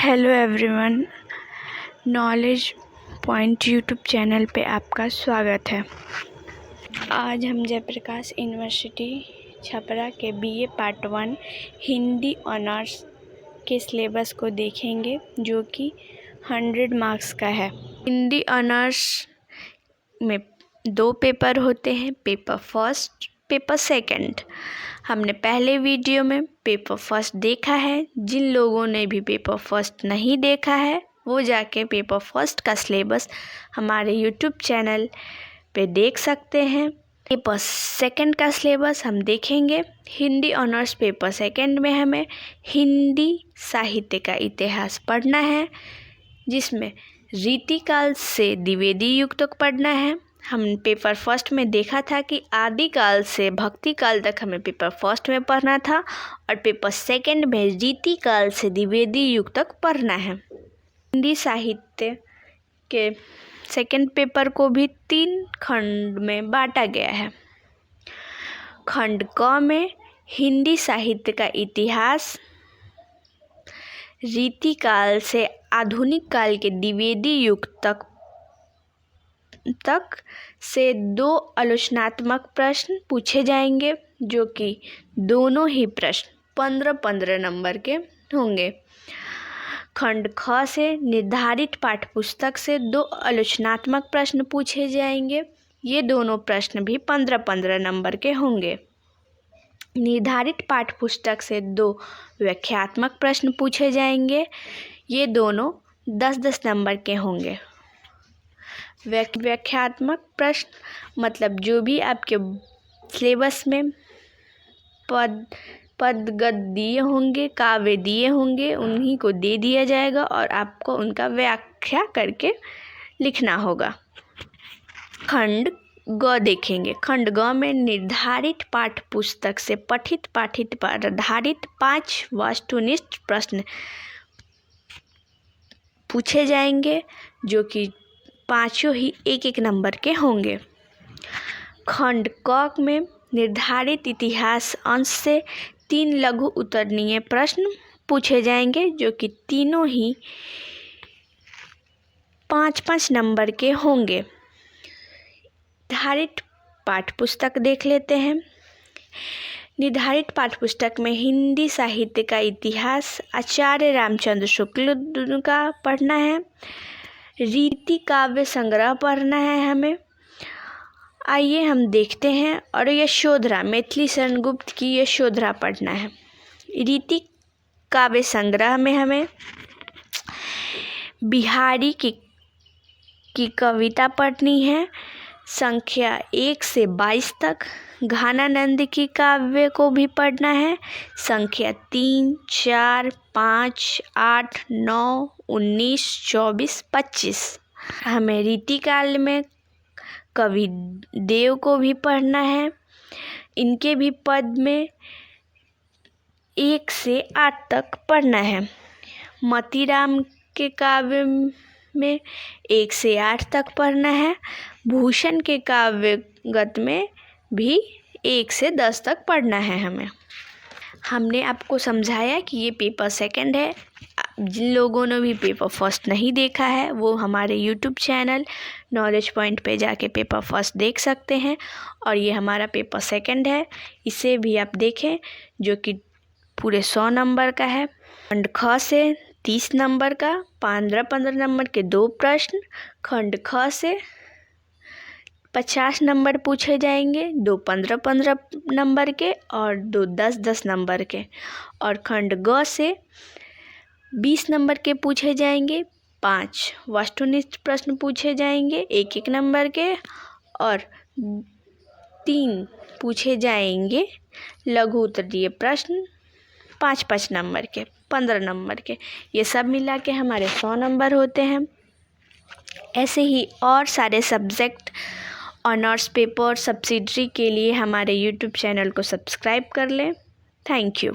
Hello everyone, knowledge point YouTube channel पे आपका स्वागत है। आज हम जयप्रकाश यूनिवर्सिटी छपरा के बीए पार्ट 1 हिंदी ऑनर्स के सिलेबस को देखेंगे, जो कि 100 मार्क्स का है। हिंदी ऑनर्स में 2 पेपर होते हैं, पेपर फर्स्ट, पेपर सेकंड। हमने पहले वीडियो में पेपर फर्स्ट देखा है। जिन लोगों ने भी पेपर फर्स्ट नहीं देखा है वो जाके पेपर फर्स्ट का सिलेबस हमारे यूट्यूब चैनल पे देख सकते हैं। पेपर सेकंड का सिलेबस हम देखेंगे। हिंदी ऑनर्स पेपर सेकंड में हमें हिंदी साहित्य का इतिहास पढ़ना है, जिसमें रीतिकाल से द्विवेदी युग तक पढ़ना है। हम पेपर फर्स्ट में देखा था कि आदिकाल से भक्ति काल तक हमें पेपर फर्स्ट में पढ़ना था, और पेपर सेकंड में रीतिकाल से द्विवेदी युग तक पढ़ना है। हिंदी साहित्य के सेकंड पेपर को भी 3 खंड में बांटा गया है। खंड क में हिंदी साहित्य का इतिहास, रीतिकाल से आधुनिक काल के द्विवेदी युग तक से 2 आलोचनात्मक प्रश्न पूछे जाएंगे, जो कि दोनों ही प्रश्न 15-15 नंबर के होंगे। खंड ख से निर्धारित पाठ्यपुस्तक से 2 आलोचनात्मक प्रश्न पूछे जाएंगे। ये दोनों प्रश्न भी 15-15 नंबर के होंगे। निर्धारित पाठ्यपुस्तक से 2 व्याख्यात्मक प्रश्न पूछे जाएंगे। ये दोनों 10-10 नंबर के होंगे। व्याख्यात्मक प्रश्न मतलब जो भी आपके सिलेबस में पदगत दिए होंगे, काव्य दिए होंगे, उन्हीं को दे दिया जाएगा और आपको उनका व्याख्या करके लिखना होगा। खंड ग देखेंगे। खंड ग में निर्धारित पाठ्यपुस्तक से पठित पाठित पर आधारित 5 वस्तुनिष्ठ प्रश्न पूछे जाएंगे, जो कि 5 ही 1-1 नंबर के होंगे। खंड क में निर्धारित इतिहास अंश से 3 लघु उत्तरीय प्रश्न पूछे जाएंगे, जो कि तीनों ही 5-5 नंबर के होंगे। निर्धारित पाठ्यपुस्तक देख लेते हैं। निर्धारित पाठ्यपुस्तक में हिंदी साहित्य का इतिहास आचार्य रामचंद्र शुक्ल का पढ़ना है। रीति काव्य संग्रह पढ़ना है हमें। आइए हम देखते हैं। और यशोधरा, मैथिली शरण गुप्त की यशोधरा पढ़ना है। रीति काव्य संग्रह में हमें बिहारी की कविता पढ़नी है, संख्या 1 से 22 तक। घनानंद की काव्य को भी पढ़ना है, संख्या 3, 4, 5, 8, 9, 19, 24, 25। हमें रीतिकाल में कवि देव को भी पढ़ना है। इनके भी पद में 1 से 8 तक पढ़ना है। मोतीराम के काव्य में 1 से 8 तक पढ़ना है। भूषण के काव्यगत में भी 1 से 10 तक पढ़ना है हमें। हमने आपको समझाया कि ये पेपर सेकंड है। जिन लोगों ने भी पेपर फर्स्ट नहीं देखा है वो हमारे यूट्यूब चैनल नॉलेज पॉइंट पे जाके पेपर फर्स्ट देख सकते हैं, और ये हमारा पेपर सेकंड है, इसे भी आप देखें, जो कि पूरे 100 नंबर का है। खंड ख से 30 नंबर का 15-15 नंबर के 2 प्रश्न। खंड ख से 50 नंबर पूछे जाएंगे, 2 15-15 नंबर के और 2 10-10 नंबर के। और खंड ग से 20 नंबर के पूछे जाएंगे, 5 वस्तुनिष्ठ प्रश्न पूछे जाएंगे 1-1 नंबर के, और 3 पूछे जाएंगे लघु उत्तरीय प्रश्न 5-5 नंबर के, 15 नंबर के। ये सब मिला के हमारे 100 नंबर होते हैं। ऐसे ही और सारे सब्जेक्ट ऑनर्स पेपर सब्सिडरी के लिए हमारे यूट्यूब चैनल को सब्सक्राइब कर लें। Thank you.